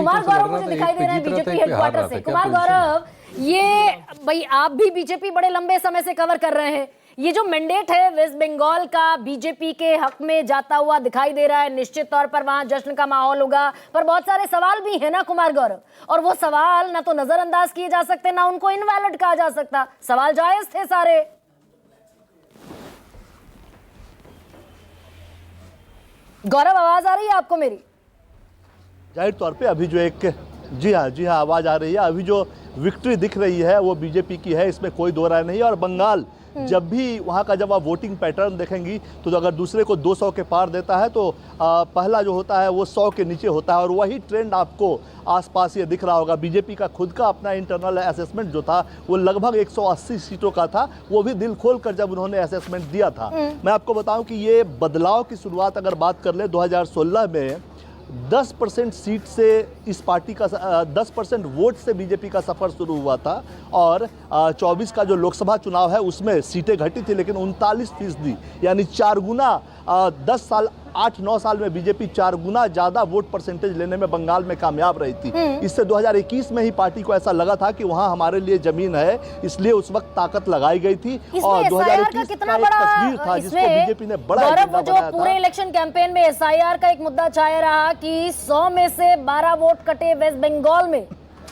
कुमार गौरव मुझे दिखाई दे रहे हैं बीजेपी हेडक्वार्टर से। कुमार गौरव, ये भाई आप भी बीजेपी बड़े लंबे समय से कवर कर रहे हैं, ये जो मैंडेट है वेस्ट बंगाल का बीजेपी के हक में जाता हुआ दिखाई दे रहा है। निश्चित तौर पर वहां जश्न का माहौल होगा, पर बहुत सारे सवाल भी है ना कुमार गौरव, और वो सवाल ना तो नजरअंदाज किए जा सकते, ना उनको इनवैलिड कहा जा सकता। सवाल जायज थे सारे। गौरव, आवाज आ रही है आपको मेरी? जाहिर तौर पे अभी जो एक जी हाँ आवाज़ आ रही है। अभी जो विक्ट्री दिख रही है वो बीजेपी की है, इसमें कोई दो राय नहीं है। और बंगाल जब भी वहाँ का जब आप वोटिंग पैटर्न देखेंगी तो अगर दूसरे को 200 के पार देता है तो पहला जो होता है वो 100 के नीचे होता है। और वही ट्रेंड आपको आसपास ये दिख रहा होगा। बीजेपी का खुद का अपना इंटरनल असेसमेंट जो था वो लगभग 180 सीटों का था, वो भी दिल खोल कर जब उन्होंने असेसमेंट दिया था। मैं आपको बताऊं कि ये बदलाव की शुरुआत अगर बात कर ले 2016 में 10% सीट से इस पार्टी का 10% वोट से बीजेपी का सफ़र शुरू हुआ था। और 24 का जो लोकसभा चुनाव है उसमें सीटें घटी थी, लेकिन 39% यानी 4 गुना 10 साल 8-9 साल में बीजेपी 4 गुना ज़्यादा वोट परसेंटेज लेने में बंगाल में कामयाब रही थी। इससे 2021 में ही पार्टी को ऐसा लगा था कि वहाँ हमारे लिए जमीन है, इसलिए उस वक्त ताकत लगाई गई थी। और 2021 का एक तस्वीर था जिसको बीजेपी ने बड़ा वो जो पूरे इलेक्शन कैंपेन में एसआईआर का एक मुद्दा छाया रहा कि 100 में से 12 वोट कटे वेस्ट बंगाल में,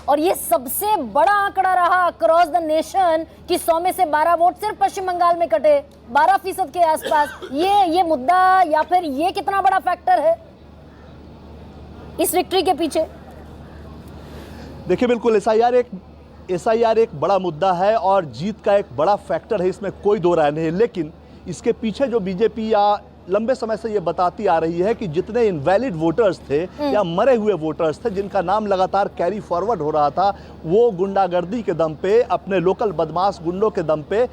और ये सबसे बड़ा आंकड़ा रहा अक्रॉस द नेशन कि 100 में से 12 वोट सिर्फ पश्चिम बंगाल में कटे, 12% के आसपास। ये मुद्दा या फिर ये कितना बड़ा फैक्टर है इस विक्ट्री के पीछे? देखिए, बिल्कुल एसआईआर एक बड़ा मुद्दा है और जीत का एक बड़ा फैक्टर है, इसमें कोई दो राय नहीं है। लेकिन इसके पीछे जो बीजेपी या लंबे समय से ये बताती आ रही है कि जितने इनवैलिड वोटर्स थे या मरे हुए वोटर्स थे जिनका नाम लगातार कैरी फॉरवर्ड हो रहा था, वो गुंडागर्दी के दम पे, अपने लोकल बदमाश गुंडों के दम पे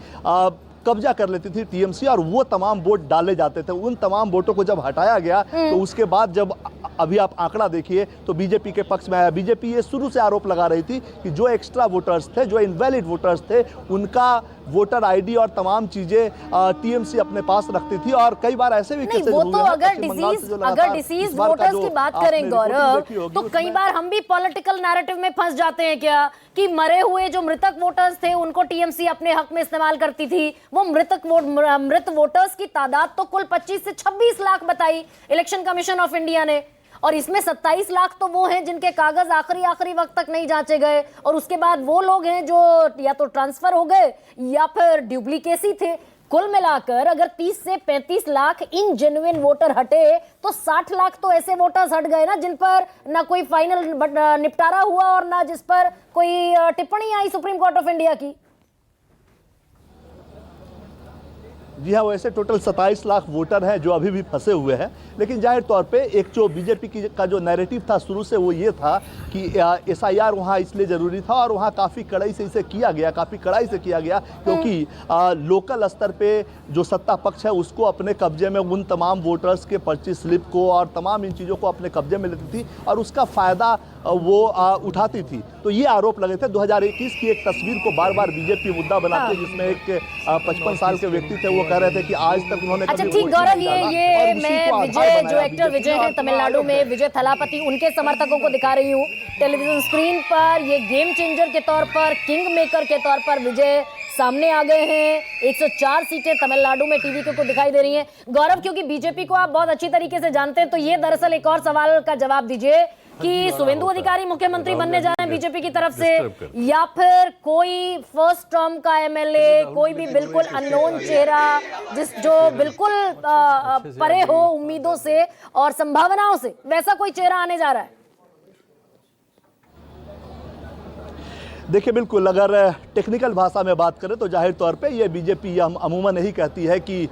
कब्जा कर लेती थी टीएमसी, और वो तमाम वोट डाले जाते थे। उन तमाम वोटों को जब हटाया गया तो उसके बाद जब अभी आप आंकड़ा देखिए तो बीजेपी के पक्ष में आया। बीजेपी ये शुरू से आरोप लगा रही थी कि जो एक्स्ट्रा वोटर्स थे, जो इनवैलिड वोटर्स थे, उनका वोटर आईडी और तमाम चीजें टीएमसी अपने पास रखती थी। और कई बार ऐसे भी केसेस हुए हैं। तो अगर डिसीज वोटर्स की बात करें गौरव, तो कई बार हम भी पॉलिटिकल नैरेटिव में फंस जाते हैं क्या कि मरे हुए जो मृतक वोटर्स थे उनको टीएमसी अपने हक में इस्तेमाल करती थी। वो मृत वोटर्स की तादाद तो कुल 25 से 26 लाख बताई इलेक्शन कमीशन ऑफ इंडिया ने, और इसमें 27 लाख तो वो हैं जिनके कागज आखिरी वक्त तक नहीं जांचे गए, और उसके बाद वो लोग हैं जो या तो ट्रांसफर हो गए या फिर डुप्लीकेसी थे। कुल मिलाकर अगर 30 से 35 लाख इन जेन्युइन वोटर हटे तो 60 लाख तो ऐसे वोटर्स हट गए ना जिन पर ना कोई फाइनल निपटारा हुआ और ना जिस पर कोई टिप्पणी आई सुप्रीम कोर्ट ऑफ इंडिया की। जी हाँ, वैसे टोटल 27 लाख वोटर हैं जो अभी भी फंसे हुए हैं। लेकिन जाहिर तौर पे एक जो बीजेपी का जो नैरेटिव था शुरू से वो ये था कि एसआईआर वहाँ इसलिए ज़रूरी था और वहाँ काफ़ी कड़ाई से इसे किया गया, काफ़ी कड़ाई से किया गया, क्योंकि लोकल स्तर पे जो सत्ता पक्ष है उसको अपने कब्जे में उन तमाम वोटर्स के पर्ची स्लिप को और तमाम इन चीज़ों को अपने कब्जे में लेती थी और उसका फ़ायदा वो उठाती थी। तो ये आरोप लगे थे। 2021 की एक तस्वीर को बार बार बीजेपी मुद्दा बनाती है जिसमें एक 55 साल के व्यक्ति थे, वो कह रहे थे कि आज तक उन्होंने अच्छा ठीक गौरव, ये मैं विजय जो एक्टर विजय हैं तमिलनाडु में, विजय थलापति, उनके समर्थकों को दिखा रही हूँ टेलीविजन स्क्रीन पर। ये गेम चेंजर के तौर पर, किंग मेकर के तौर पर विजय सामने आ गए हैं। 104 सीटें तमिलनाडु में टीवी को दिखाई दे रही हैं। गौरव, क्योंकि बीजेपी को आप बहुत अच्छी तरीके से जानते हैं, तो ये दरअसल एक और सवाल का जवाब दीजिए कि शुभेंदु अधिकारी मुख्यमंत्री बनने जा रहे हैं बीजेपी की तरफ से, या फिर कोई फर्स्ट टर्म का एमएलए, कोई भी बिल्कुल अननोन चेहरा जो बिल्कुल परे हो उम्मीदों से और संभावनाओं से, वैसा कोई चेहरा आने जा रहा है? देखिए, बिल्कुल अगर टेक्निकल भाषा में बात करें तो जाहिर तौर पे ये बीजेपी अमूमन यही कहती है कि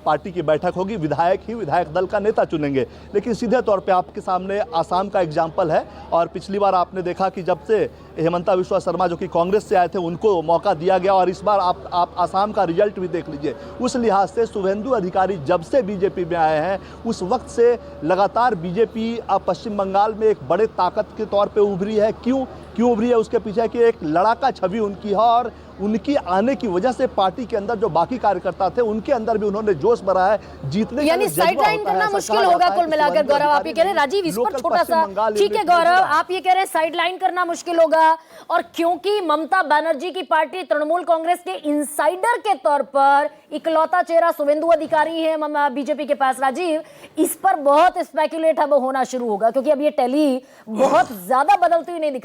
पार्टी की बैठक होगी, विधायक ही विधायक दल का नेता चुनेंगे। लेकिन सीधे तौर पे आपके सामने आसाम का एग्जाम्पल है, और पिछली बार आपने देखा कि जब से हेमंता बिस्वा शर्मा जो कि कांग्रेस से आए थे उनको मौका दिया गया, और इस बार आप आसाम का रिजल्ट भी देख लीजिए। उस लिहाज से शुभेंदु अधिकारी जब से बीजेपी में आए हैं उस वक्त से लगातार बीजेपी पश्चिम बंगाल में एक बड़े ताकत के तौर पर उभरी है। क्यों? क्यों उभरी है, उसके पीछे की एक लड़ाका छवि उनकी है और उनकी आने की वजह से पार्टी के अंदर जो बाकी कार्यकर्ता थे उनके अंदर भी उन्होंने जोश भरा है जीतने का। यानी साइडलाइन करना मुश्किल होगा कुल मिलाकर। गौरव आप ये कह रहे हैं, राजीव इस पर छोटा सा, ठीक है गौरव आप ये कह रहे हैं साइडलाइन करना मुश्किल होगा, और क्योंकि ममता बनर्जी की पार्टी तृणमूल कांग्रेस के इनसाइडर के तौर पर इकलौता चेहरा शुभेंदु अधिकारी है बीजेपी के पास, राजीव इस पर बहुत स्पेकुलेट अब होना शुरू होगा, क्योंकि अब ये टैली बहुत ज्यादा बदलती हुई नहीं दिखाई।